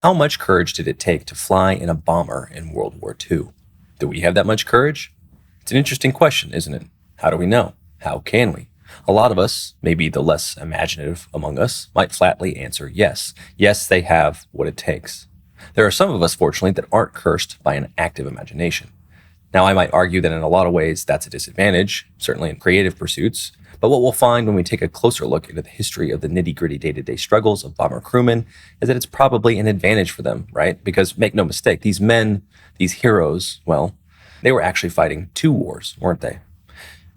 How much courage did it take to fly in a bomber in World War II? Do we have that much courage? It's an interesting question, isn't it? How do we know? How can we? A lot of us, maybe the less imaginative among us, might flatly answer yes. Yes, they have what it takes. There are some of us, fortunately, that aren't cursed by an active imagination. Now, I might argue that in a lot of ways that's a disadvantage, certainly in creative pursuits, but what we'll find when we take a closer look into the history of the nitty-gritty day-to-day struggles of bomber crewmen is that it's probably an advantage for them, right? Because make no mistake, these men, these heroes, well, they were actually fighting two wars, weren't they?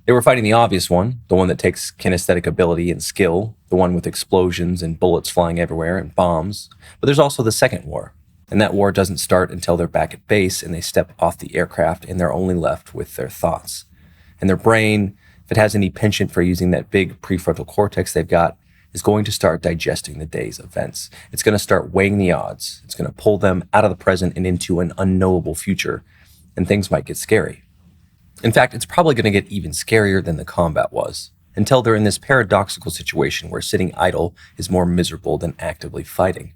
They were fighting the obvious one, the one that takes kinesthetic ability and skill, the one with explosions and bullets flying everywhere and bombs. But there's also the second war. And that war doesn't start until they're back at base and they step off the aircraft and they're only left with their thoughts. And their brain, if it has any penchant for using that big prefrontal cortex they've got, is going to start digesting the day's events. It's going to start weighing the odds. It's going to pull them out of the present and into an unknowable future. And things might get scary. In fact, it's probably going to get even scarier than the combat was, until they're in this paradoxical situation where sitting idle is more miserable than actively fighting.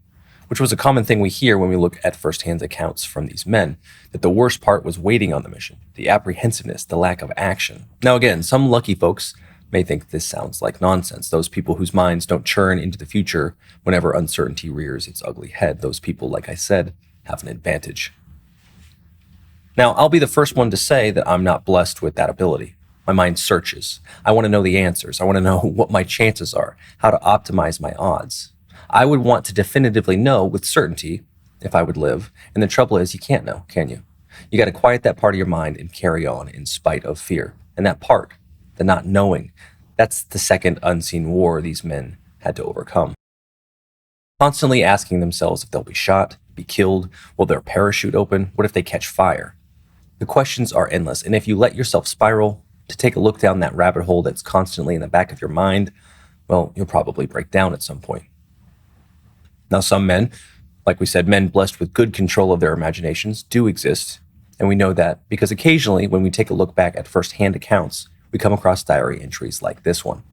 Which was a common thing we hear when we look at firsthand accounts from these men, that the worst part was waiting on the mission, the apprehensiveness, the lack of action. Now again, some lucky folks may think this sounds like nonsense, those people whose minds don't churn into the future whenever uncertainty rears its ugly head. Those people, like I said, have an advantage. Now, I'll be the first one to say that I'm not blessed with that ability. My mind searches. I want to know the answers. I want to know what my chances are, how to optimize my odds. I would want to definitively know with certainty if I would live. And the trouble is, you can't know, can you? You got to quiet that part of your mind and carry on in spite of fear. And that part, the not knowing, that's the second unseen war these men had to overcome. Constantly asking themselves if they'll be shot, be killed, will their parachute open, what if they catch fire? The questions are endless. And if you let yourself spiral to take a look down that rabbit hole that's constantly in the back of your mind, well, you'll probably break down at some point. Now, some men, like we said, men blessed with good control of their imaginations do exist. And we know that because occasionally when we take a look back at first-hand accounts, we come across diary entries like this one.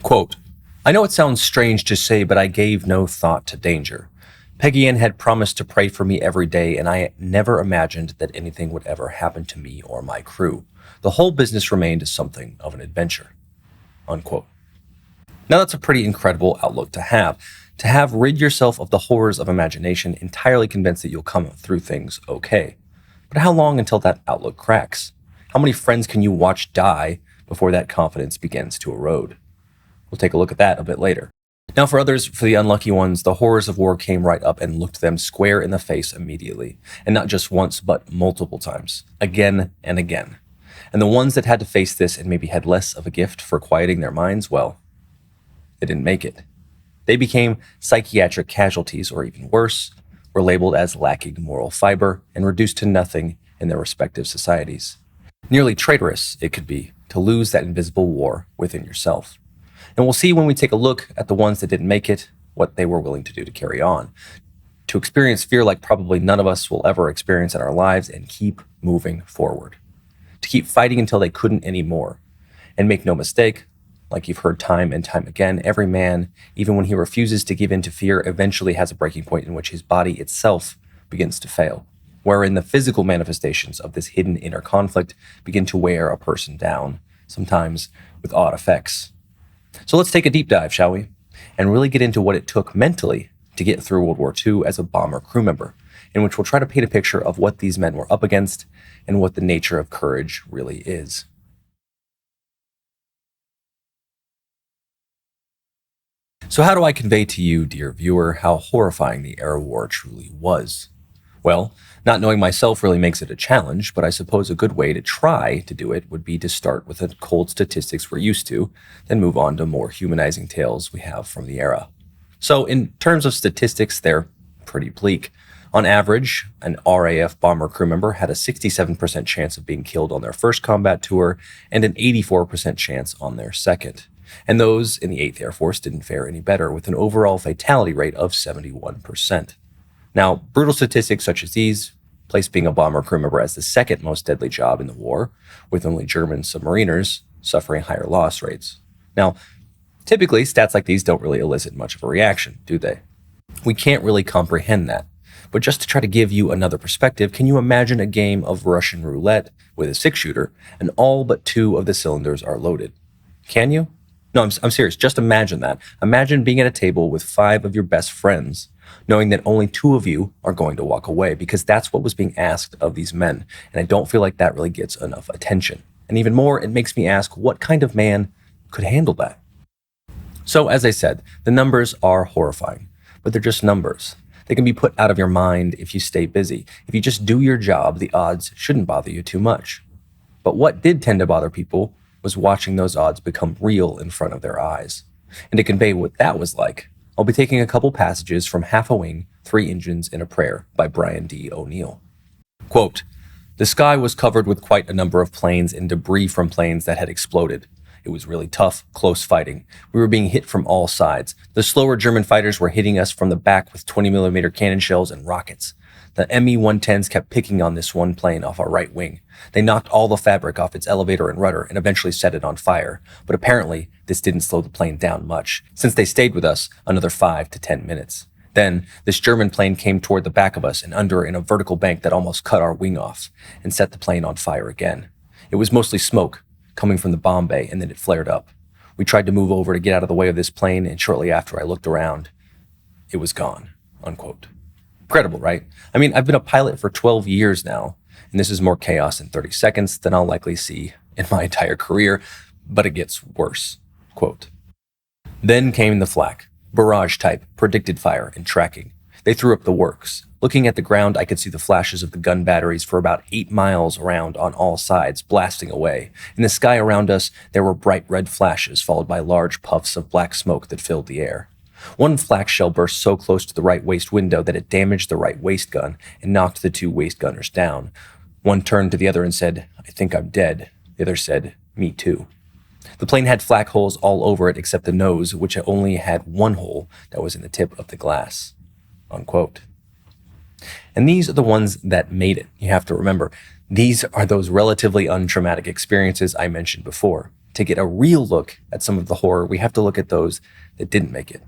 Quote, "I know it sounds strange to say, but I gave no thought to danger. Peggy Ann had promised to pray for me every day, and I never imagined that anything would ever happen to me or my crew. The whole business remained something of an adventure." Unquote. Now that's a pretty incredible outlook to have rid yourself of the horrors of imagination, entirely convinced that you'll come through things okay. But how long until that outlook cracks? How many friends can you watch die before that confidence begins to erode? We'll take a look at that a bit later. Now for others, for the unlucky ones, the horrors of war came right up and looked them square in the face immediately. And not just once, but multiple times. Again and again. And the ones that had to face this and maybe had less of a gift for quieting their minds, well, they didn't make it. They became psychiatric casualties, or even worse, were labeled as lacking moral fiber and reduced to nothing in their respective societies. Nearly traitorous it could be to lose that invisible war within yourself. And we'll see when we take a look at the ones that didn't make it, what they were willing to do to carry on, to experience fear like probably none of us will ever experience in our lives and keep moving forward, to keep fighting until they couldn't anymore. And make no mistake, like you've heard time and time again, every man, even when he refuses to give in to fear, eventually has a breaking point in which his body itself begins to fail, wherein the physical manifestations of this hidden inner conflict begin to wear a person down, sometimes with odd effects. So let's take a deep dive, shall we? And really get into what it took mentally to get through World War II as a bomber crew member, in which we'll try to paint a picture of what these men were up against and what the nature of courage really is. So how do I convey to you, dear viewer, how horrifying the air war truly was? Well, not knowing myself really makes it a challenge, but I suppose a good way to try to do it would be to start with the cold statistics we're used to, then move on to more humanizing tales we have from the era. So in terms of statistics, they're pretty bleak. On average, an RAF bomber crew member had a 67% chance of being killed on their first combat tour and an 84% chance on their second. And those in the 8th Air Force didn't fare any better, with an overall fatality rate of 71%. Now, brutal statistics such as these place being a bomber crew member as the second most deadly job in the war, with only German submariners suffering higher loss rates. Now, typically, stats like these don't really elicit much of a reaction, do they? We can't really comprehend that. But just to try to give you another perspective, can you imagine a game of Russian roulette with a six-shooter and all but two of the cylinders are loaded? Can you? No, I'm serious. Just imagine that. Imagine being at a table with five of your best friends, knowing that only two of you are going to walk away, because that's what was being asked of these men. And I don't feel like that really gets enough attention. And even more, it makes me ask, what kind of man could handle that? So, as I said, the numbers are horrifying, but they're just numbers. They can be put out of your mind if you stay busy. If you just do your job, the odds shouldn't bother you too much. But what did tend to bother people was watching those odds become real in front of their eyes. And to convey what that was like, I'll be taking a couple passages from Half a Wing, 3 Engines in a Prayer by Brian D. O'Neill. Quote, "The sky was covered with quite a number of planes and debris from planes that had exploded. It was really tough, close fighting. We were being hit from all sides. The slower German fighters were hitting us from the back with 20mm cannon shells and rockets. The Me-110s kept picking on this one plane off our right wing. They knocked all the fabric off its elevator and rudder and eventually set it on fire. But apparently, this didn't slow the plane down much, since they stayed with us another 5 to 10 minutes. Then, this German plane came toward the back of us and under in a vertical bank that almost cut our wing off and set the plane on fire again. It was mostly smoke coming from the bomb bay, and then it flared up. We tried to move over to get out of the way of this plane, and shortly after I looked around, it was gone." Unquote. Incredible, right? I mean, I've been a pilot for 12 years now, and this is more chaos in 30 seconds than I'll likely see in my entire career, but it gets worse. Quote, "Then came the flak, barrage type, predicted fire, and tracking. They threw up the works. Looking at the ground, I could see the flashes of the gun batteries for about 8 miles around on all sides, blasting away. In the sky around us, there were bright red flashes, followed by large puffs of black smoke that filled the air. One flak shell burst so close to the right waist window that it damaged the right waist gun and knocked the 2 waist gunners down. One turned to the other and said, 'I think I'm dead.' The other said, 'Me too.' The plane had flak holes all over it except the nose, which only had one hole that was in the tip of the glass." Unquote. And these are the ones that made it. You have to remember, these are those relatively untraumatic experiences I mentioned before. To get a real look at some of the horror, we have to look at those that didn't make it.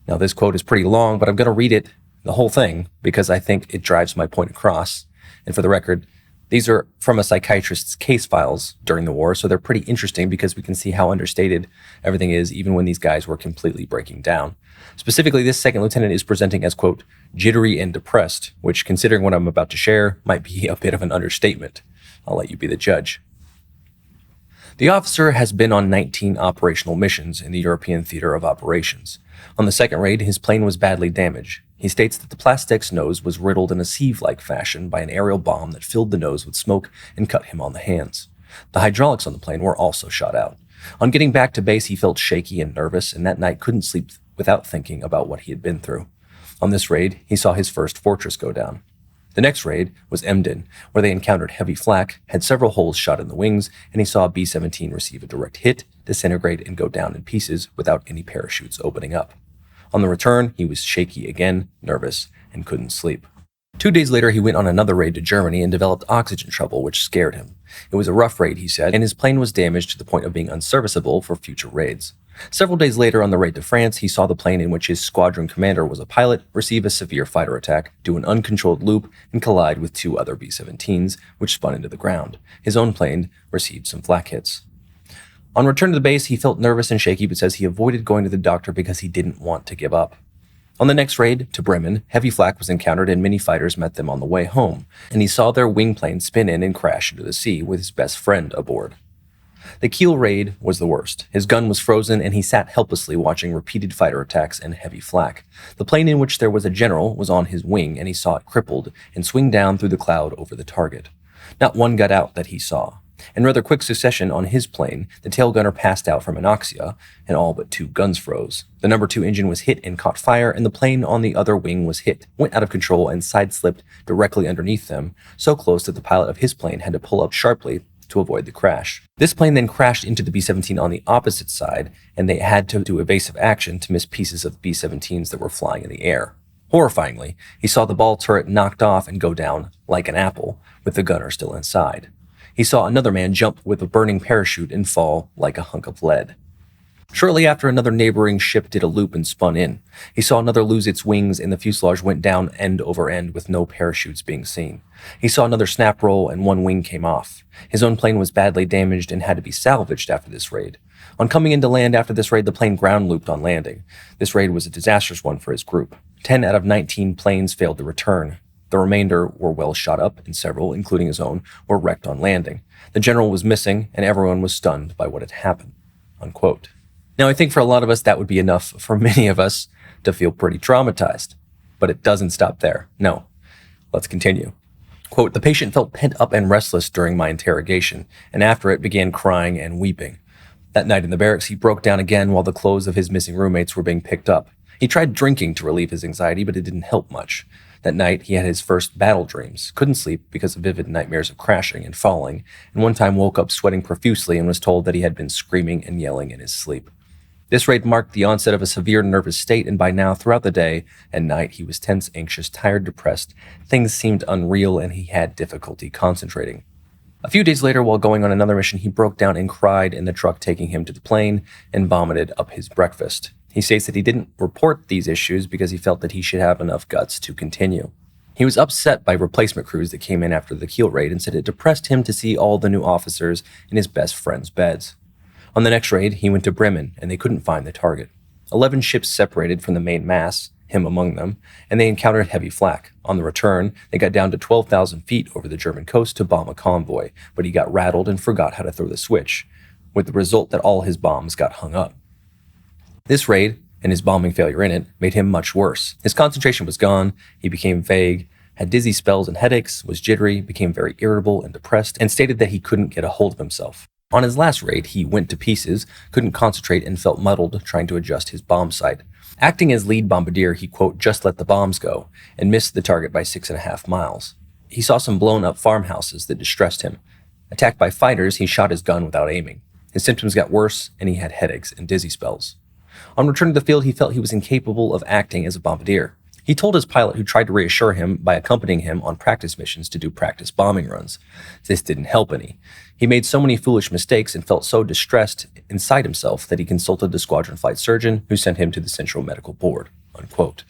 Now, this quote is pretty long, but I'm going to read it, the whole thing, because I think it drives my point across. And for the record, these are from a psychiatrist's case files during the war, so they're pretty interesting because we can see how understated everything is, even when these guys were completely breaking down. Specifically, this second lieutenant is presenting as, quote, "jittery and depressed," which, considering what I'm about to share, might be a bit of an understatement. I'll let you be the judge. The officer has been on 19 operational missions in the European Theater of Operations. On the second raid, his plane was badly damaged. He states that the Plastek's nose was riddled in a sieve-like fashion by an aerial bomb that filled the nose with smoke and cut him on the hands. The hydraulics on the plane were also shot out. On getting back to base, he felt shaky and nervous, and that night couldn't sleep without thinking about what he had been through. On this raid, he saw his first fortress go down. The next raid was Emden, where they encountered heavy flak, had several holes shot in the wings, and he saw a B-17 receive a direct hit, disintegrate, and go down in pieces without any parachutes opening up. On the return, he was shaky again, nervous, and couldn't sleep. 2 days later, he went on another raid to Germany and developed oxygen trouble, which scared him. It was a rough raid, he said, and his plane was damaged to the point of being unserviceable for future raids. Several days later, on the raid to France, he saw the plane in which his squadron commander was a pilot receive a severe fighter attack, do an uncontrolled loop, and collide with 2 other B-17s, which spun into the ground. His own plane received some flak hits. On return to the base, he felt nervous and shaky, but says he avoided going to the doctor because he didn't want to give up. On the next raid, to Bremen, heavy flak was encountered and many fighters met them on the way home, and he saw their wing plane spin in and crash into the sea with his best friend aboard. The Kiel raid was the worst. His gun was frozen, and he sat helplessly watching repeated fighter attacks and heavy flak. The plane in which there was a general was on his wing, and he saw it crippled and swing down through the cloud over the target. Not one got out that he saw. In rather quick succession on his plane, the tail gunner passed out from anoxia, and all but 2 guns froze. The number 2 engine was hit and caught fire, and the plane on the other wing was hit, went out of control, and side-slipped directly underneath them, so close that the pilot of his plane had to pull up sharply to avoid the crash. This plane then crashed into the B-17 on the opposite side, and they had to do evasive action to miss pieces of B-17s that were flying in the air. Horrifyingly, he saw the ball turret knocked off and go down like an apple, with the gunner still inside. He saw another man jump with a burning parachute and fall like a hunk of lead. Shortly after, another neighboring ship did a loop and spun in. He saw another lose its wings and the fuselage went down end over end with no parachutes being seen. He saw another snap roll and one wing came off. His own plane was badly damaged and had to be salvaged after this raid. On coming into land after this raid, the plane ground looped on landing. This raid was a disastrous one for his group. 10 out of 19 planes failed to return. The remainder were well shot up, and several, including his own, were wrecked on landing. The general was missing, and everyone was stunned by what had happened." Unquote. Now, I think for a lot of us, that would be enough for many of us to feel pretty traumatized. But it doesn't stop there. No. Let's continue. Quote, "The patient felt pent up and restless during my interrogation, and after it began crying and weeping. That night in the barracks, he broke down again while the clothes of his missing roommates were being picked up. He tried drinking to relieve his anxiety, but it didn't help much. That night, he had his first battle dreams, couldn't sleep because of vivid nightmares of crashing and falling, and one time woke up sweating profusely and was told that he had been screaming and yelling in his sleep. This raid marked the onset of a severe nervous state, and by now, throughout the day and night, he was tense, anxious, tired, depressed. Things seemed unreal, and he had difficulty concentrating. A few days later, while going on another mission, he broke down and cried in the truck taking him to the plane and vomited up his breakfast. He states that he didn't report these issues because he felt that he should have enough guts to continue. He was upset by replacement crews that came in after the Kiel raid and said it depressed him to see all the new officers in his best friend's beds. On the next raid, he went to Bremen, and they couldn't find the target. 11 ships separated from the main mass, him among them, and they encountered heavy flak. On the return, they got down to 12,000 feet over the German coast to bomb a convoy, but he got rattled and forgot how to throw the switch, with the result that all his bombs got hung up. This raid, and his bombing failure in it, made him much worse. His concentration was gone, he became vague, had dizzy spells and headaches, was jittery, became very irritable and depressed, and stated that he couldn't get a hold of himself. On his last raid, he went to pieces, couldn't concentrate, and felt muddled trying to adjust his bomb sight. Acting as lead bombardier, he, quote, "just let the bombs go," and missed the target by 6.5 miles. He saw some blown-up farmhouses that distressed him. Attacked by fighters, he shot his gun without aiming. His symptoms got worse, and he had headaches and dizzy spells. On return to the field, he felt he was incapable of acting as a bombardier. He told his pilot, who tried to reassure him by accompanying him on practice missions, to do practice bombing runs. This didn't help any. He made so many foolish mistakes and felt so distressed inside himself that he consulted the squadron flight surgeon, who sent him to the Central Medical Board. Unquote.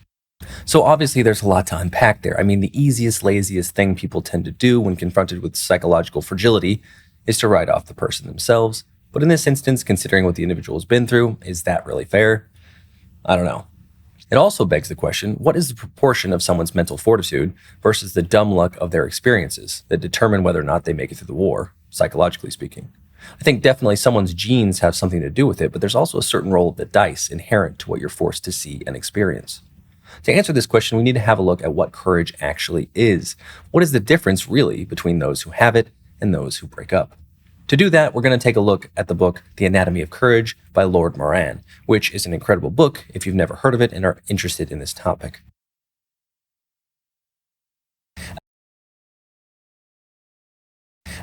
So obviously there's a lot to unpack there. I mean, the easiest, laziest thing people tend to do when confronted with psychological fragility is to write off the person themselves. But in this instance, considering what the individual has been through, is that really fair? I don't know. It also begs the question, what is the proportion of someone's mental fortitude versus the dumb luck of their experiences that determine whether or not they make it through the war, psychologically speaking? I think definitely someone's genes have something to do with it, but there's also a certain roll of the dice inherent to what you're forced to see and experience. To answer this question, we need to have a look at what courage actually is. What is the difference, really, between those who have it and those who break up? To do that, we're going to take a look at the book The Anatomy of Courage by Lord Moran, which is an incredible book if you've never heard of it and are interested in this topic.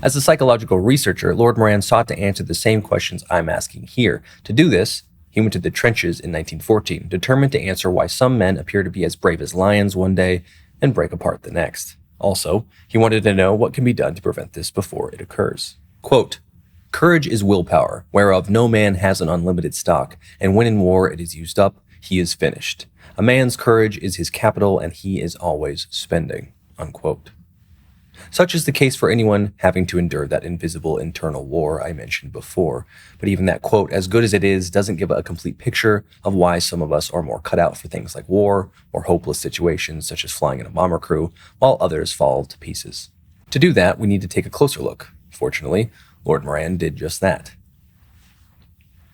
As a psychological researcher, Lord Moran sought to answer the same questions I'm asking here. To do this, he went to the trenches in 1914, determined to answer why some men appear to be as brave as lions one day and break apart the next. Also, he wanted to know what can be done to prevent this before it occurs. Quote, "Courage is willpower, whereof no man has an unlimited stock, and when in war it is used up, he is finished. A man's courage is his capital, and he is always spending." Unquote. Such is the case for anyone having to endure that invisible internal war I mentioned before. But even that quote, as good as it is, doesn't give a complete picture of why some of us are more cut out for things like war or hopeless situations such as flying in a bomber crew, while others fall to pieces. To do that, we need to take a closer look. Fortunately, Lord Moran did just that.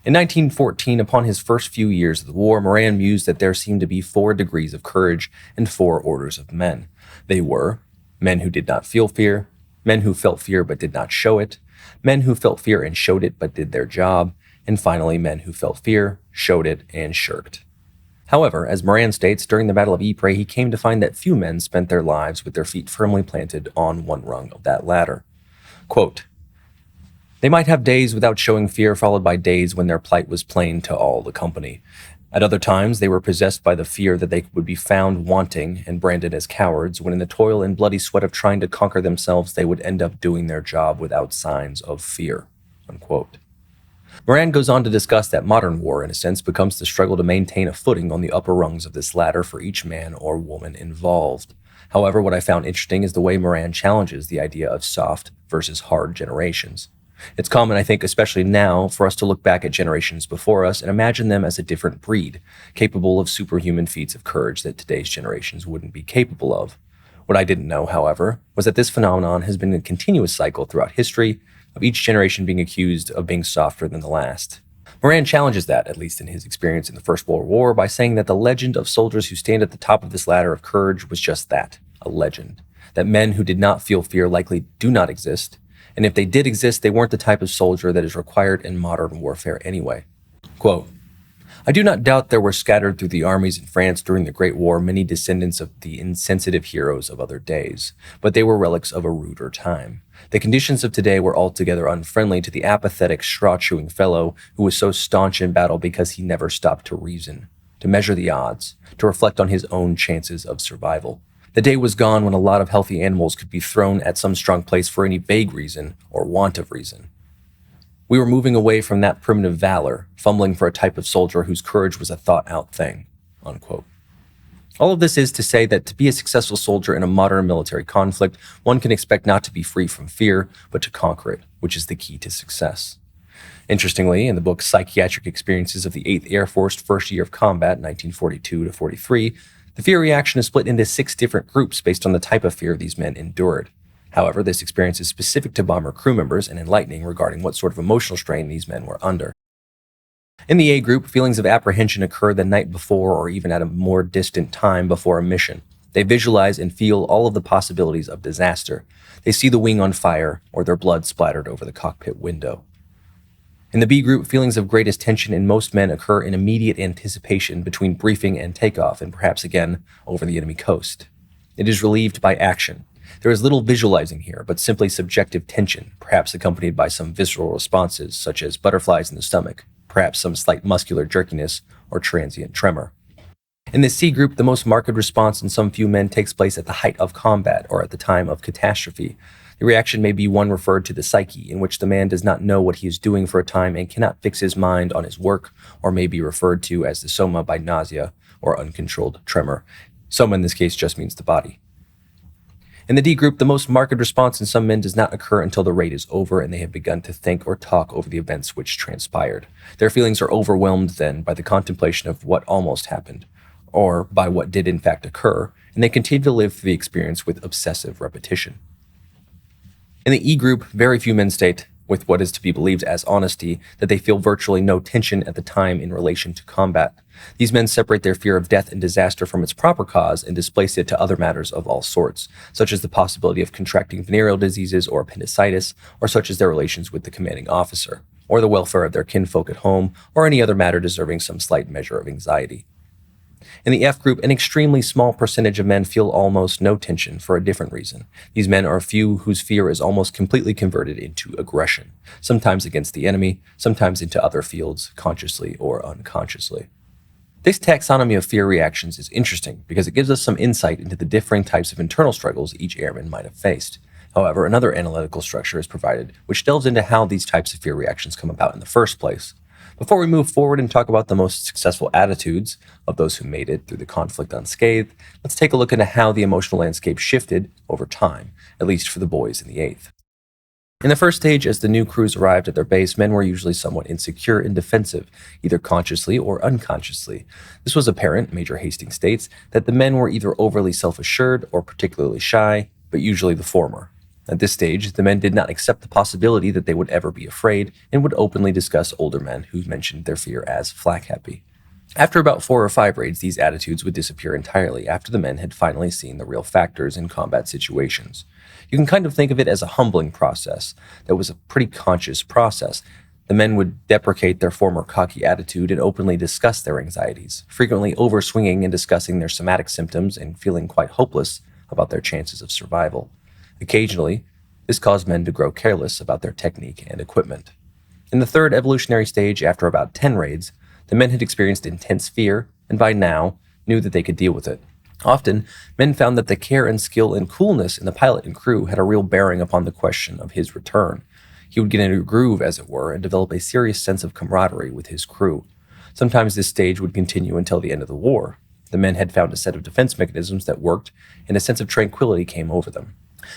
In 1914, upon his first few years of the war, Moran mused that there seemed to be 4 degrees of courage and 4 orders of men. They were men who did not feel fear, men who felt fear but did not show it, men who felt fear and showed it but did their job, and finally men who felt fear, showed it, and shirked. However, as Moran states, during the Battle of Ypres, he came to find that few men spent their lives with their feet firmly planted on one rung of that ladder. Quote, "They might have days without showing fear, followed by days when their plight was plain to all the company. At other times, they were possessed by the fear that they would be found wanting and branded as cowards, when in the toil and bloody sweat of trying to conquer themselves, they would end up doing their job without signs of fear." Unquote. Moran goes on to discuss that modern war, in a sense, becomes the struggle to maintain a footing on the upper rungs of this ladder for each man or woman involved. However, what I found interesting is the way Moran challenges the idea of soft versus hard generations. It's common, I think, especially now, for us to look back at generations before us and imagine them as a different breed, capable of superhuman feats of courage that today's generations wouldn't be capable of. What I didn't know, however, was that this phenomenon has been a continuous cycle throughout history, of each generation being accused of being softer than the last. Moran challenges that, at least in his experience in the First World War, by saying that the legend of soldiers who stand at the top of this ladder of courage was just that, a legend. That men who did not feel fear likely do not exist, and if they did exist, they weren't the type of soldier that is required in modern warfare anyway. Quote, I do not doubt there were scattered through the armies in France during the Great War many descendants of the insensitive heroes of other days, but they were relics of a ruder time. The conditions of today were altogether unfriendly to the apathetic, straw-chewing fellow who was so staunch in battle because he never stopped to reason, to measure the odds, to reflect on his own chances of survival. The day was gone when a lot of healthy animals could be thrown at some strong place for any vague reason or want of reason. We were moving away from that primitive valor, fumbling for a type of soldier whose courage was a thought-out thing, unquote. All of this is to say that to be a successful soldier in a modern military conflict, one can expect not to be free from fear, but to conquer it, which is the key to success. Interestingly, in the book Psychiatric Experiences of the 8th Air Force First Year of Combat, 1942 to 43, the fear reaction is split into 6 different groups based on the type of fear these men endured. However, this experience is specific to bomber crew members and enlightening regarding what sort of emotional strain these men were under. In the A group, feelings of apprehension occur the night before or even at a more distant time before a mission. They visualize and feel all of the possibilities of disaster. They see the wing on fire or their blood splattered over the cockpit window. In the B group, feelings of greatest tension in most men occur in immediate anticipation between briefing and takeoff, and perhaps again over the enemy coast. It is relieved by action. There is little visualizing here, but simply subjective tension, perhaps accompanied by some visceral responses, such as butterflies in the stomach, perhaps some slight muscular jerkiness or transient tremor. In the C group, the most marked response in some few men takes place at the height of combat or at the time of catastrophe. The reaction may be one referred to the psyche, in which the man does not know what he is doing for a time and cannot fix his mind on his work, or may be referred to as the soma by nausea or uncontrolled tremor. Soma in this case just means the body. In the D group, the most marked response in some men does not occur until the raid is over and they have begun to think or talk over the events which transpired. Their feelings are overwhelmed then by the contemplation of what almost happened, or by what did in fact occur, and they continue to live through the experience with obsessive repetition. In the E group, very few men state, with what is to be believed as honesty, that they feel virtually no tension at the time in relation to combat. These men separate their fear of death and disaster from its proper cause and displace it to other matters of all sorts, such as the possibility of contracting venereal diseases or appendicitis, or such as their relations with the commanding officer, or the welfare of their kinfolk at home, or any other matter deserving some slight measure of anxiety. In the F group, an extremely small percentage of men feel almost no tension for a different reason. These men are few whose fear is almost completely converted into aggression, sometimes against the enemy, sometimes into other fields, consciously or unconsciously. This taxonomy of fear reactions is interesting because it gives us some insight into the differing types of internal struggles each airman might have faced. However, another analytical structure is provided, which delves into how these types of fear reactions come about in the first place. Before we move forward and talk about the most successful attitudes of those who made it through the conflict unscathed, let's take a look into how the emotional landscape shifted over time, at least for the boys in the 8th. In the first stage, as the new crews arrived at their base, men were usually somewhat insecure and defensive, either consciously or unconsciously. This was apparent, Major Hastings states, that the men were either overly self-assured or particularly shy, but usually the former. At this stage, the men did not accept the possibility that they would ever be afraid and would openly discuss older men who mentioned their fear as flak-happy. After about 4 or 5 raids, these attitudes would disappear entirely after the men had finally seen the real factors in combat situations. You can kind of think of it as a humbling process that was a pretty conscious process. The men would deprecate their former cocky attitude and openly discuss their anxieties, frequently overswinging and discussing their somatic symptoms and feeling quite hopeless about their chances of survival. Occasionally, this caused men to grow careless about their technique and equipment. In the third evolutionary stage, after about 10 raids, the men had experienced intense fear and by now knew that they could deal with it. Often, men found that the care and skill and coolness in the pilot and crew had a real bearing upon the question of his return. He would get in a groove, as it were, and develop a serious sense of camaraderie with his crew. Sometimes this stage would continue until the end of the war. The men had found a set of defense mechanisms that worked, and a sense of tranquility came over them.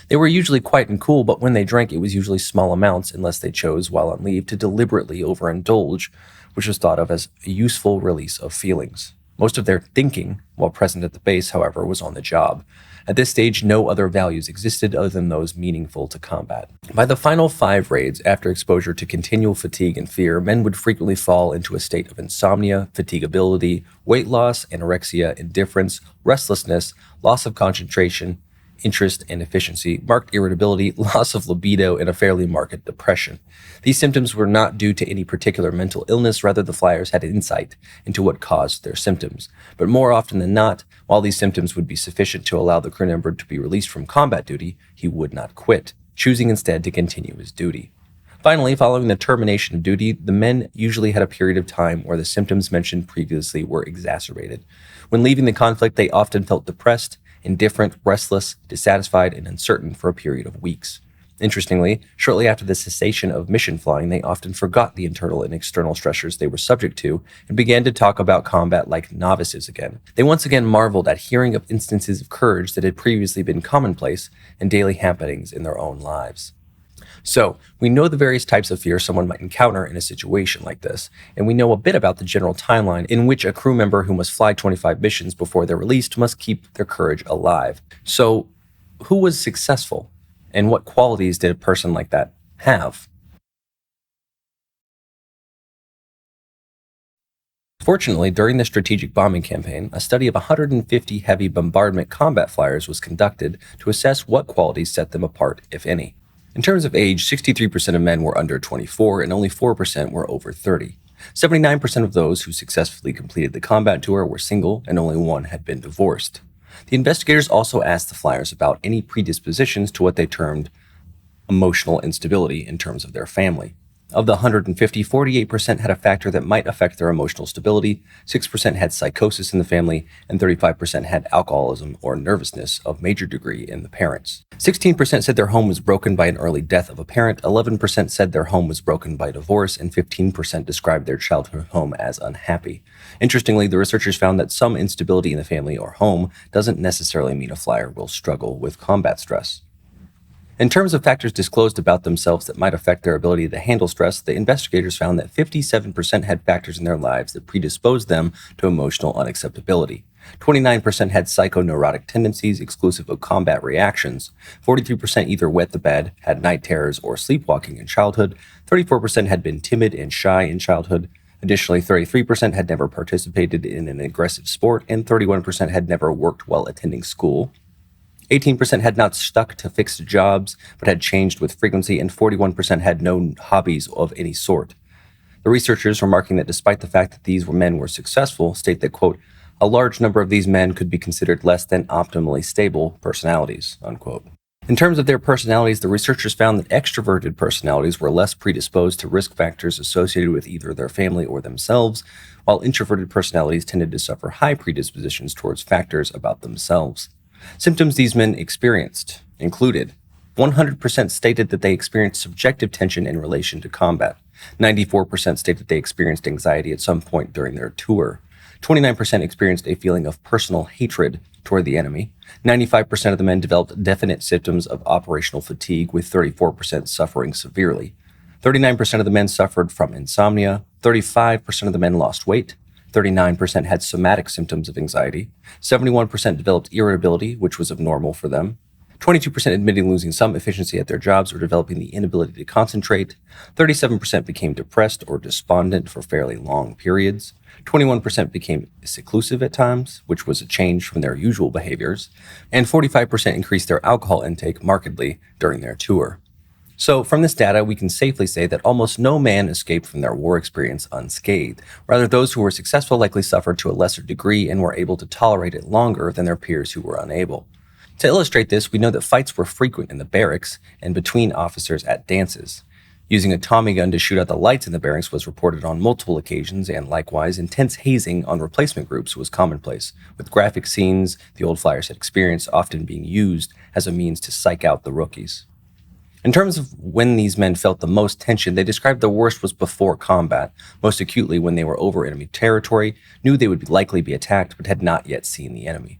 They were usually quiet and cool, but when they drank, it was usually small amounts unless they chose, while on leave, to deliberately overindulge, which was thought of as a useful release of feelings. Most of their thinking, while present at the base, however, was on the job. At this stage, no other values existed other than those meaningful to combat. By the final 5 raids, after exposure to continual fatigue and fear, men would frequently fall into a state of insomnia, fatigability, weight loss, anorexia, indifference, restlessness, loss of concentration, interest and efficiency, marked irritability, loss of libido, and a fairly marked depression. These symptoms were not due to any particular mental illness, rather the flyers had insight into what caused their symptoms. But more often than not, while these symptoms would be sufficient to allow the crew member to be released from combat duty, he would not quit, choosing instead to continue his duty. Finally, following the termination of duty, the men usually had a period of time where the symptoms mentioned previously were exacerbated. When leaving the conflict, they often felt depressed, indifferent, restless, dissatisfied, and uncertain for a period of weeks. Interestingly, shortly after the cessation of mission flying, they often forgot the internal and external stressors they were subject to and began to talk about combat like novices again. They once again marveled at hearing of instances of courage that had previously been commonplace and daily happenings in their own lives. So, we know the various types of fear someone might encounter in a situation like this, and we know a bit about the general timeline in which a crew member who must fly 25 missions before they're released must keep their courage alive. So, who was successful, and what qualities did a person like that have? Fortunately, during the strategic bombing campaign, a study of 150 heavy bombardment combat flyers was conducted to assess what qualities set them apart, if any. In terms of age, 63% of men were under 24 and only 4% were over 30. 79% of those who successfully completed the combat tour were single and only 1 had been divorced. The investigators also asked the flyers about any predispositions to what they termed emotional instability in terms of their family. Of the 150, 48% had a factor that might affect their emotional stability, 6% had psychosis in the family, and 35% had alcoholism or nervousness of major degree in the parents. 16% said their home was broken by an early death of a parent, 11% said their home was broken by divorce, and 15% described their childhood home as unhappy. Interestingly, the researchers found that some instability in the family or home doesn't necessarily mean a flyer will struggle with combat stress. In terms of factors disclosed about themselves that might affect their ability to handle stress, the investigators found that 57% had factors in their lives that predisposed them to emotional unacceptability. 29% had psychoneurotic tendencies exclusive of combat reactions. 43% either wet the bed, had night terrors, or sleepwalking in childhood. 34% had been timid and shy in childhood. Additionally, 33% had never participated in an aggressive sport, and 31% had never worked while attending school. 18% had not stuck to fixed jobs, but had changed with frequency, and 41% had no hobbies of any sort. The researchers, remarking that despite the fact that these men were successful, state that, quote, a large number of these men could be considered less than optimally stable personalities, unquote. In terms of their personalities, the researchers found that extroverted personalities were less predisposed to risk factors associated with either their family or themselves, while introverted personalities tended to suffer high predispositions towards factors about themselves. Symptoms these men experienced included 100% stated that they experienced subjective tension in relation to combat. 94% stated they experienced anxiety at some point during their tour. 29% experienced a feeling of personal hatred toward the enemy. 95% of the men developed definite symptoms of operational fatigue, with 34% suffering severely. 39% of the men suffered from insomnia. 35% of the men lost weight. 39% had somatic symptoms of anxiety. 71% developed irritability, which was abnormal for them. 22% admitted losing some efficiency at their jobs or developing the inability to concentrate. 37% became depressed or despondent for fairly long periods. 21% became seclusive at times, which was a change from their usual behaviors. And 45% increased their alcohol intake markedly during their tour. So, from this data, we can safely say that almost no man escaped from their war experience unscathed. Rather, those who were successful likely suffered to a lesser degree and were able to tolerate it longer than their peers who were unable. To illustrate this, we know that fights were frequent in the barracks and between officers at dances. Using a Tommy gun to shoot out the lights in the barracks was reported on multiple occasions, and likewise, intense hazing on replacement groups was commonplace, with graphic scenes the old flyers had experienced often being used as a means to psych out the rookies. In terms of when these men felt the most tension, they described the worst was before combat, most acutely when they were over enemy territory, knew they would likely be attacked, but had not yet seen the enemy.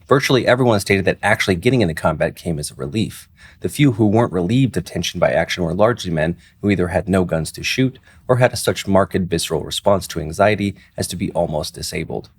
Virtually everyone stated that actually getting into combat came as a relief. The few who weren't relieved of tension by action were largely men who either had no guns to shoot or had a such marked visceral response to anxiety as to be almost disabled.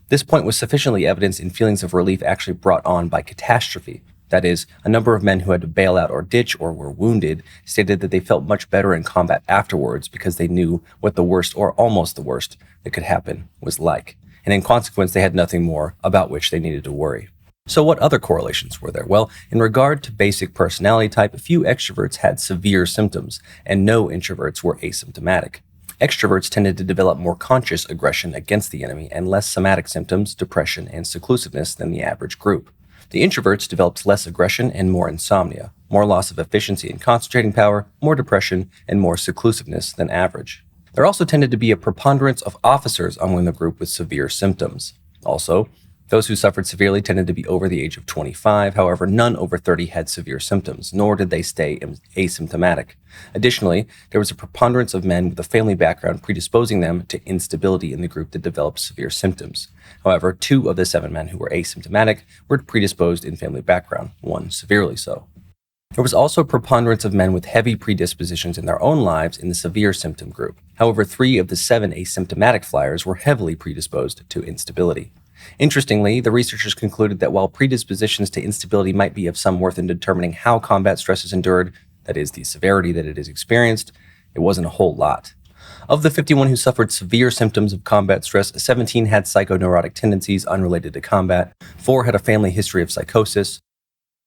This point was sufficiently evidenced in feelings of relief actually brought on by catastrophe. That is, a number of men who had to bail out or ditch or were wounded stated that they felt much better in combat afterwards because they knew what the worst or almost the worst that could happen was like, and in consequence they had nothing more about which they needed to worry. So what other correlations were there? Well, in regard to basic personality type, a few extroverts had severe symptoms, and no introverts were asymptomatic. Extroverts tended to develop more conscious aggression against the enemy and less somatic symptoms, depression, and seclusiveness than the average group. The introverts developed less aggression and more insomnia, more loss of efficiency and concentrating power, more depression, and more seclusiveness than average. There also tended to be a preponderance of officers among the group with severe symptoms. Also, those who suffered severely tended to be over the age of 25, however, none over 30 had severe symptoms, nor did they stay asymptomatic. Additionally, there was a preponderance of men with a family background predisposing them to instability in the group that developed severe symptoms. However, 2 of the 7 men who were asymptomatic were predisposed in family background, 1 severely so. There was also a preponderance of men with heavy predispositions in their own lives in the severe symptom group. However, 3 of the 7 asymptomatic flyers were heavily predisposed to instability. Interestingly, the researchers concluded that while predispositions to instability might be of some worth in determining how combat stress is endured, that is, the severity that it is experienced, it wasn't a whole lot. Of the 51 who suffered severe symptoms of combat stress, 17 had psychoneurotic tendencies unrelated to combat, 4 had a family history of psychosis,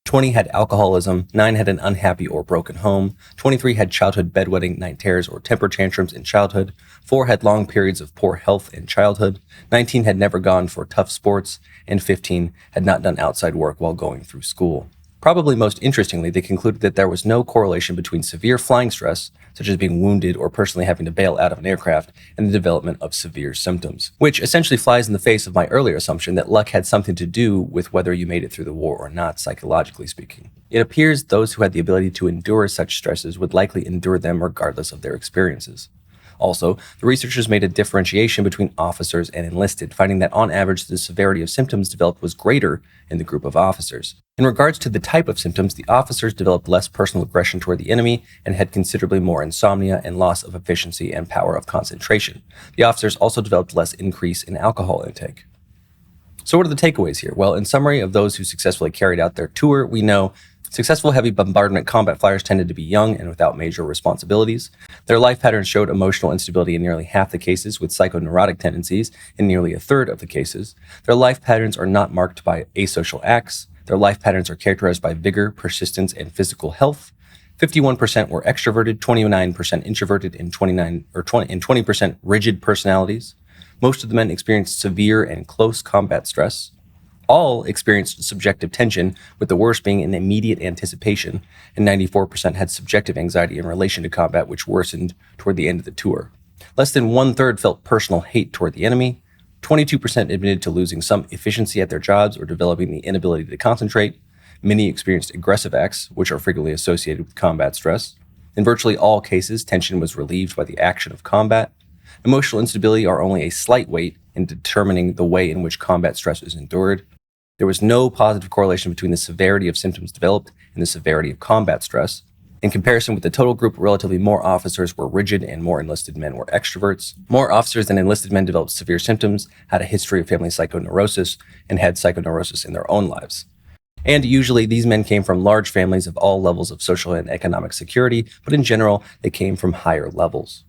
20 had alcoholism, 9 had an unhappy or broken home, 23 had childhood bedwetting, night terrors, or temper tantrums in childhood, 4 had long periods of poor health in childhood, 19 had never gone for tough sports, and 15 had not done outside work while going through school. Probably most interestingly, they concluded that there was no correlation between severe flying stress, such as being wounded or personally having to bail out of an aircraft, and the development of severe symptoms, which essentially flies in the face of my earlier assumption that luck had something to do with whether you made it through the war or not, psychologically speaking. It appears those who had the ability to endure such stresses would likely endure them regardless of their experiences. Also, the researchers made a differentiation between officers and enlisted, finding that on average the severity of symptoms developed was greater in the group of officers. In regards to the type of symptoms, the officers developed less personal aggression toward the enemy and had considerably more insomnia and loss of efficiency and power of concentration. The officers also developed less increase in alcohol intake. So what are the takeaways here? Well, in summary of those who successfully carried out their tour, we know successful heavy bombardment combat flyers tended to be young and without major responsibilities. Their life patterns showed emotional instability in nearly half the cases, with psychoneurotic tendencies in nearly a third of the cases. Their life patterns are not marked by asocial acts. Their life patterns are characterized by vigor, persistence, and physical health. 51% were extroverted, 29% introverted, and 20% rigid personalities. Most of the men experienced severe and close combat stress. All experienced subjective tension, with the worst being in immediate anticipation, and 94% had subjective anxiety in relation to combat, which worsened toward the end of the tour. Less than 1/3 felt personal hate toward the enemy. 22% admitted to losing some efficiency at their jobs or developing the inability to concentrate. Many experienced aggressive acts, which are frequently associated with combat stress. In virtually all cases, tension was relieved by the action of combat. Emotional instability are only a slight weight in determining the way in which combat stress is endured. There was no positive correlation between the severity of symptoms developed and the severity of combat stress. In comparison with the total group, relatively more officers were rigid and more enlisted men were extroverts. More officers than enlisted men developed severe symptoms, had a history of family psychoneurosis, and had psychoneurosis in their own lives. And usually these men came from large families of all levels of social and economic security, but in general, they came from higher levels.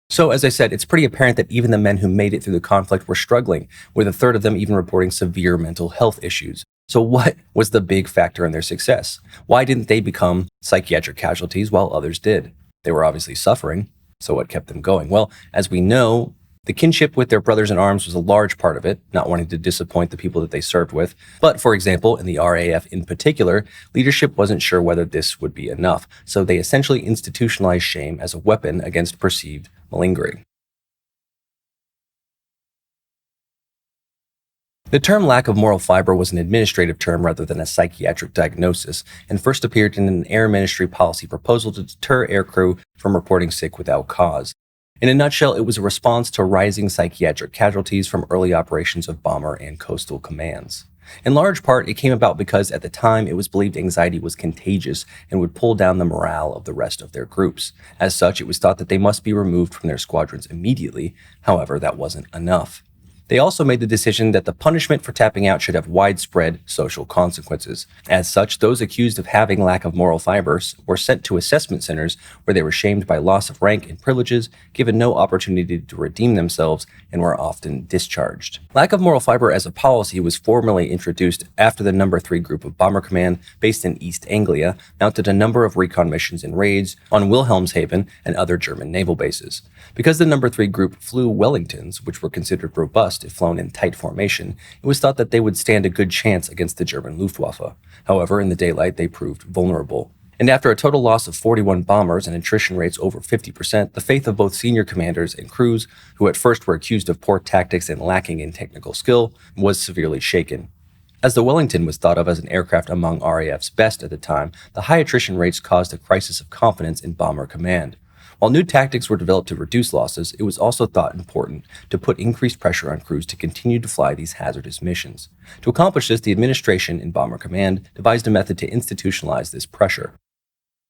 So, as I said, it's pretty apparent that even the men who made it through the conflict were struggling, with a third of them even reporting severe mental health issues. So what was the big factor in their success? Why didn't they become psychiatric casualties while others did? They were obviously suffering, so what kept them going? Well, as we know, the kinship with their brothers in arms was a large part of it, not wanting to disappoint the people that they served with. But, for example, in the RAF in particular, leadership wasn't sure whether this would be enough, so they essentially institutionalized shame as a weapon against perceived malingering. The term lack of moral fiber was an administrative term rather than a psychiatric diagnosis, and first appeared in an Air Ministry policy proposal to deter aircrew from reporting sick without cause. In a nutshell, it was a response to rising psychiatric casualties from early operations of bomber and coastal commands. In large part, it came about because at the time it was believed anxiety was contagious and would pull down the morale of the rest of their groups. As such, it was thought that they must be removed from their squadrons immediately. However, that wasn't enough. They also made the decision that the punishment for tapping out should have widespread social consequences. As such, those accused of having lack of moral fibers were sent to assessment centers where they were shamed by loss of rank and privileges, given no opportunity to redeem themselves, and were often discharged. Lack of moral fiber as a policy was formally introduced after the No. 3 Group of Bomber Command, based in East Anglia, mounted a number of recon missions and raids on Wilhelmshaven and other German naval bases. Because the No. 3 Group flew Wellingtons, which were considered robust if flown in tight formation, it was thought that they would stand a good chance against the German Luftwaffe. However, in the daylight, they proved vulnerable. And after a total loss of 41 bombers and attrition rates over 50%, the faith of both senior commanders and crews, who at first were accused of poor tactics and lacking in technical skill, was severely shaken. As the Wellington was thought of as an aircraft among RAF's best at the time, the high attrition rates caused a crisis of confidence in bomber command. While new tactics were developed to reduce losses, it was also thought important to put increased pressure on crews to continue to fly these hazardous missions. To accomplish this, the administration in Bomber Command devised a method to institutionalize this pressure.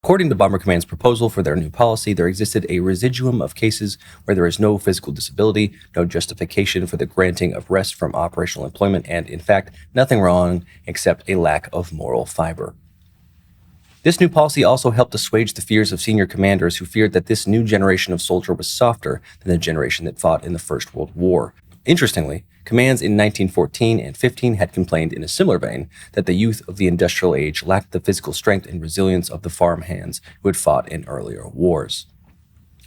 According to Bomber Command's proposal for their new policy, there existed a residuum of cases where there is no physical disability, no justification for the granting of rest from operational employment, and, in fact, nothing wrong except a lack of moral fiber. This new policy also helped assuage the fears of senior commanders who feared that this new generation of soldier was softer than the generation that fought in the First World War. Interestingly, commands in 1914 and 15 had complained in a similar vein that the youth of the industrial age lacked the physical strength and resilience of the farmhands who had fought in earlier wars.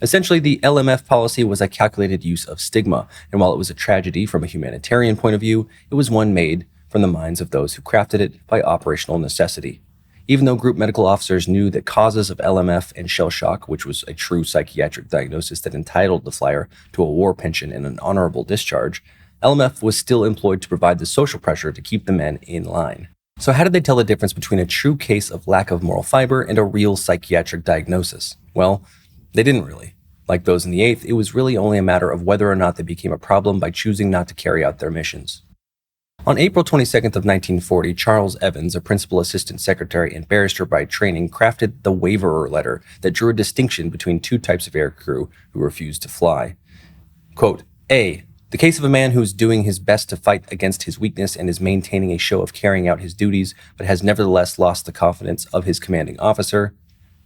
Essentially, the LMF policy was a calculated use of stigma, and while it was a tragedy from a humanitarian point of view, it was one made from the minds of those who crafted it by operational necessity. Even though group medical officers knew the causes of LMF and shell shock, which was a true psychiatric diagnosis that entitled the flyer to a war pension and an honorable discharge, LMF was still employed to provide the social pressure to keep the men in line. So how did they tell the difference between a true case of lack of moral fiber and a real psychiatric diagnosis? Well, they didn't really. Like those in the 8th, it was really only a matter of whether or not they became a problem by choosing not to carry out their missions. On April 22nd of 1940, Charles Evans, a principal assistant secretary and barrister by training, crafted the waiverer letter that drew a distinction between two types of aircrew who refused to fly. Quote, A. The case of a man who is doing his best to fight against his weakness and is maintaining a show of carrying out his duties, but has nevertheless lost the confidence of his commanding officer.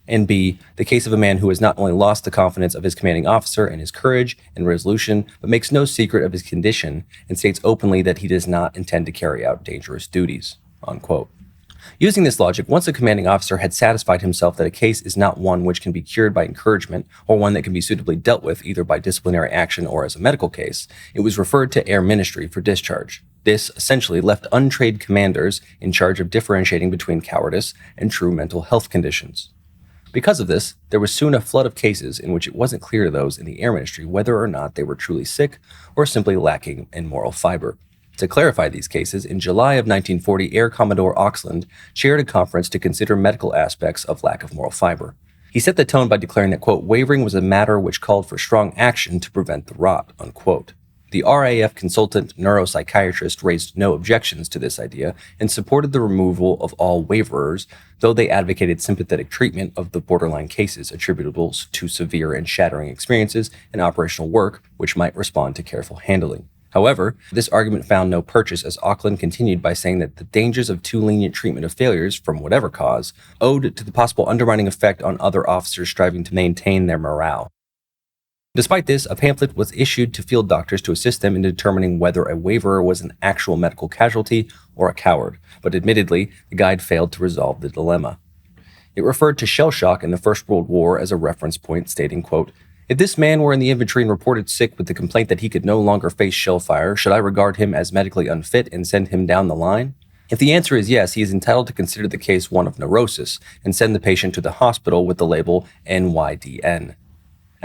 And B, the case of a man who has not only lost the confidence of his commanding officer and his courage and resolution, but makes no secret of his condition and states openly that he does not intend to carry out dangerous duties. Unquote. Using this logic, once a commanding officer had satisfied himself that a case is not one which can be cured by encouragement or one that can be suitably dealt with either by disciplinary action or as a medical case, it was referred to Air Ministry for discharge. This essentially left untrained commanders in charge of differentiating between cowardice and true mental health conditions. Because of this, there was soon a flood of cases in which it wasn't clear to those in the Air Ministry whether or not they were truly sick or simply lacking in moral fiber. To clarify these cases, in July of 1940, Air Commodore Oxland chaired a conference to consider medical aspects of lack of moral fiber. He set the tone by declaring that, quote, wavering was a matter which called for strong action to prevent the rot, unquote. The RAF consultant neuropsychiatrist raised no objections to this idea and supported the removal of all waverers, though they advocated sympathetic treatment of the borderline cases attributable to severe and shattering experiences in operational work, which might respond to careful handling. However, this argument found no purchase as Auckland continued by saying that the dangers of too lenient treatment of failures, from whatever cause, owed to the possible undermining effect on other officers striving to maintain their morale. Despite this, a pamphlet was issued to field doctors to assist them in determining whether a waverer was an actual medical casualty or a coward, but admittedly, the guide failed to resolve the dilemma. It referred to shell shock in the First World War as a reference point, stating, quote, if this man were in the infantry and reported sick with the complaint that he could no longer face shell fire, should I regard him as medically unfit and send him down the line? If the answer is yes, he is entitled to consider the case one of neurosis and send the patient to the hospital with the label NYDN.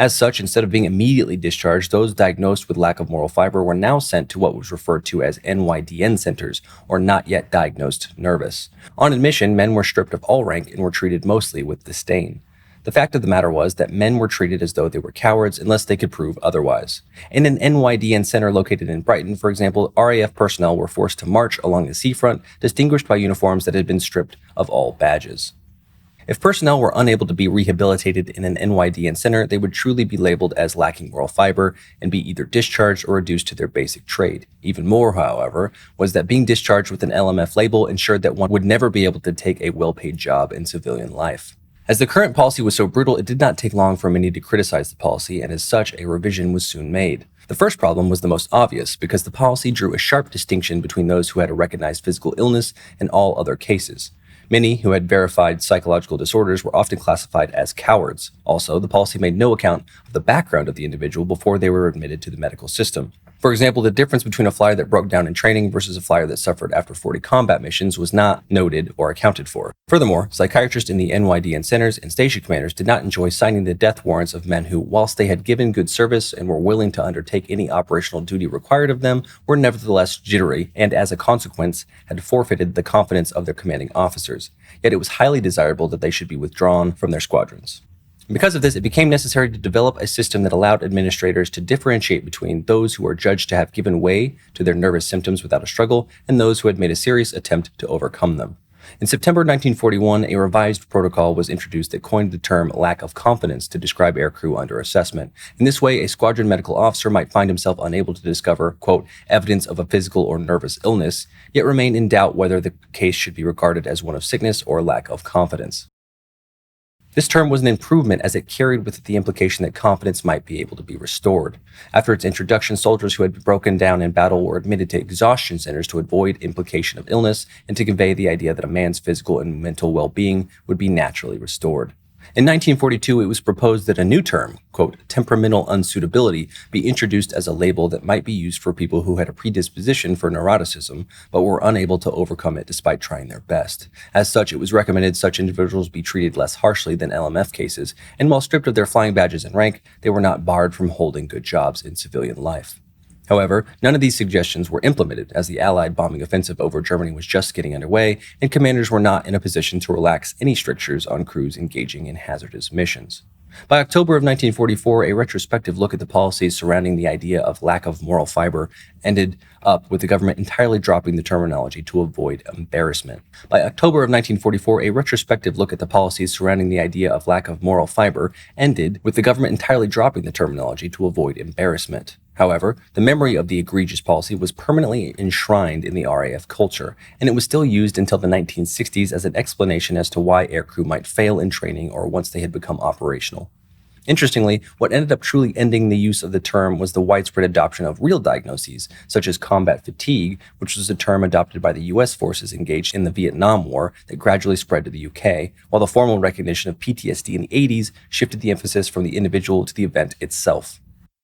As such, instead of being immediately discharged, those diagnosed with lack of moral fiber were now sent to what was referred to as NYDN centers, or not yet diagnosed nervous. On admission, men were stripped of all rank and were treated mostly with disdain. The fact of the matter was that men were treated as though they were cowards unless they could prove otherwise. In an NYDN center located in Brighton, for example, RAF personnel were forced to march along the seafront, distinguished by uniforms that had been stripped of all badges. If personnel were unable to be rehabilitated in an NYDN center, they would truly be labeled as lacking moral fiber and be either discharged or reduced to their basic trade. Even more, however, was that being discharged with an LMF label ensured that one would never be able to take a well-paid job in civilian life. As the current policy was so brutal, it did not take long for many to criticize the policy, and as such, a revision was soon made. The first problem was the most obvious, because the policy drew a sharp distinction between those who had a recognized physical illness and all other cases. Many who had verified psychological disorders were often classified as cowards. Also, the policy made no account of the background of the individual before they were admitted to the medical system. For example, the difference between a flyer that broke down in training versus a flyer that suffered after 40 combat missions was not noted or accounted for. Furthermore, psychiatrists in the NYDN centers and station commanders did not enjoy signing the death warrants of men who, whilst they had given good service and were willing to undertake any operational duty required of them, were nevertheless jittery and, as a consequence, had forfeited the confidence of their commanding officers. Yet it was highly desirable that they should be withdrawn from their squadrons. Because of this, it became necessary to develop a system that allowed administrators to differentiate between those who are judged to have given way to their nervous symptoms without a struggle and those who had made a serious attempt to overcome them. In September 1941, a revised protocol was introduced that coined the term lack of confidence to describe aircrew under assessment. In this way, a squadron medical officer might find himself unable to discover, quote, evidence of a physical or nervous illness, yet remain in doubt whether the case should be regarded as one of sickness or lack of confidence. This term was an improvement as it carried with it the implication that confidence might be able to be restored. After its introduction, soldiers who had been broken down in battle were admitted to exhaustion centers to avoid implication of illness and to convey the idea that a man's physical and mental well-being would be naturally restored. In 1942, it was proposed that a new term, quote, temperamental unsuitability, be introduced as a label that might be used for people who had a predisposition for neuroticism, but were unable to overcome it despite trying their best. As such, it was recommended such individuals be treated less harshly than LMF cases, and while stripped of their flying badges and rank, they were not barred from holding good jobs in civilian life. However, none of these suggestions were implemented as the Allied bombing offensive over Germany was just getting underway, and commanders were not in a position to relax any strictures on crews engaging in hazardous missions. By October of 1944, a retrospective look at the policies surrounding the idea of lack of moral fiber ended up with the government entirely dropping the terminology to avoid embarrassment. By October of 1944, a retrospective look at the policies surrounding the idea of lack of moral fiber ended with the government entirely dropping the terminology to avoid embarrassment. However, the memory of the egregious policy was permanently enshrined in the RAF culture, and it was still used until the 1960s as an explanation as to why aircrew might fail in training or once they had become operational. Interestingly, what ended up truly ending the use of the term was the widespread adoption of real diagnoses, such as combat fatigue, which was a term adopted by the U.S. forces engaged in the Vietnam War that gradually spread to the UK, while the formal recognition of PTSD in the 80s shifted the emphasis from the individual to the event itself.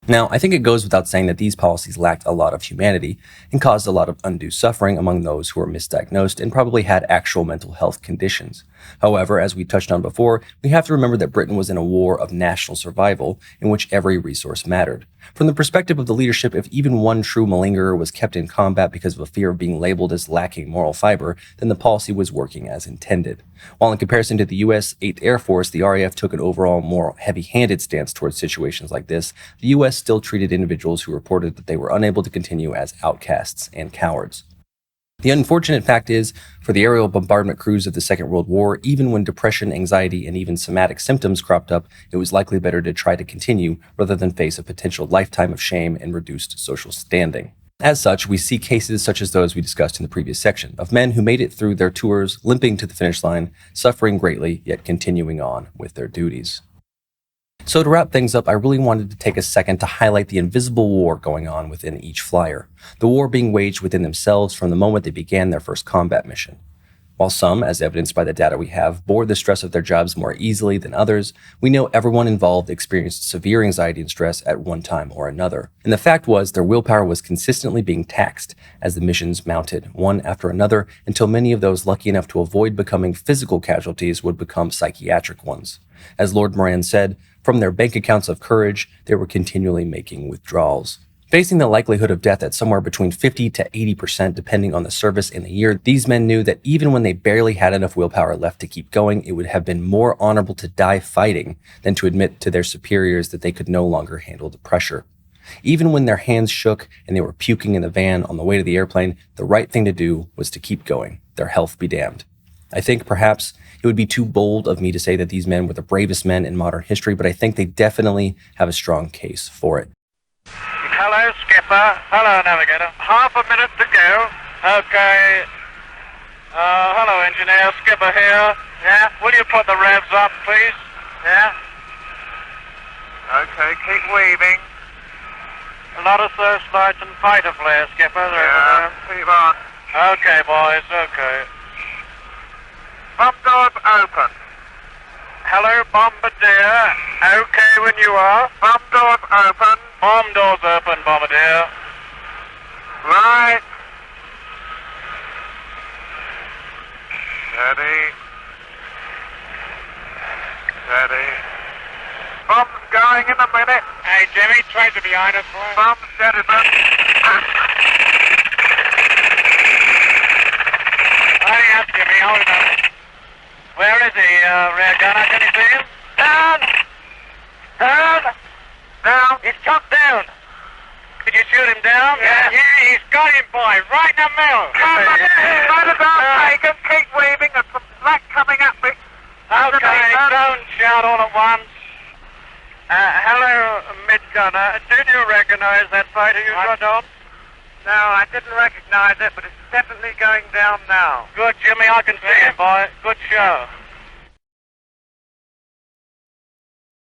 Now, I think it goes without saying that these policies lacked a lot of humanity and caused a lot of undue suffering among those who were misdiagnosed and probably had actual mental health conditions. However, as we touched on before, we have to remember that Britain was in a war of national survival in which every resource mattered. From the perspective of the leadership, if even one true malingerer was kept in combat because of a fear of being labeled as lacking moral fiber, then the policy was working as intended. While in comparison to the U.S. 8th Air Force, the RAF took an overall more heavy-handed stance towards situations like this, the U.S. still treated individuals who reported that they were unable to continue as outcasts and cowards. The unfortunate fact is, for the aerial bombardment crews of the Second World War, even when depression, anxiety, and even somatic symptoms cropped up, it was likely better to try to continue rather than face a potential lifetime of shame and reduced social standing. As such, we see cases such as those we discussed in the previous section, of men who made it through their tours, limping to the finish line, suffering greatly, yet continuing on with their duties. So to wrap things up, I really wanted to take a second to highlight the invisible war going on within each flyer, the war being waged within themselves from the moment they began their first combat mission. While some, as evidenced by the data we have, bore the stress of their jobs more easily than others, we know everyone involved experienced severe anxiety and stress at one time or another. And the fact was, their willpower was consistently being taxed as the missions mounted, one after another, until many of those lucky enough to avoid becoming physical casualties would become psychiatric ones. As Lord Moran said, From their bank accounts of courage, they were continually making withdrawals. Facing the likelihood of death at somewhere between 50 to 80% depending on the service and the year, these men knew that even when they barely had enough willpower left to keep going, it would have been more honorable to die fighting than to admit to their superiors that they could no longer handle the pressure. Even when their hands shook and they were puking in the van on the way to the airplane, the right thing to do was to keep going, their health be damned. I think perhaps it would be too bold of me to say that these men were the bravest men in modern history, but I think they definitely have a strong case for it. Hello, Skipper. Hello, Navigator. Half a minute to go. Okay. Hello, Engineer. Skipper here. Yeah? Will you put the revs up, please? Yeah? Okay, keep weaving. A lot of searchlights and fighter flares, Skipper. Yeah, keep on. Okay, boys, okay. Bomb doors open. Hello, Bombardier. Okay when you are. Bomb doors open. Bomb doors open, Bombardier. Right. Steady. Steady. Bomb's going in a minute. Hey, Jimmy, try to behind us, boy. Bomb's steady, man. Hurry up, Jimmy, hold it up. Where is he, rear gunner? Can you see him? Down! Down! Down! He's shot down! Did you shoot him down? Yeah, he's got him, boy, right in the middle. Right about taken, keep weaving, and some black coming at me. Okay, don't shout all at once. Hello, mid-gunner. Did you recognize that fighter you shot on? No, I didn't recognize it, but it's definitely going down now. Good, Jimmy. I can see it, boy. Good show.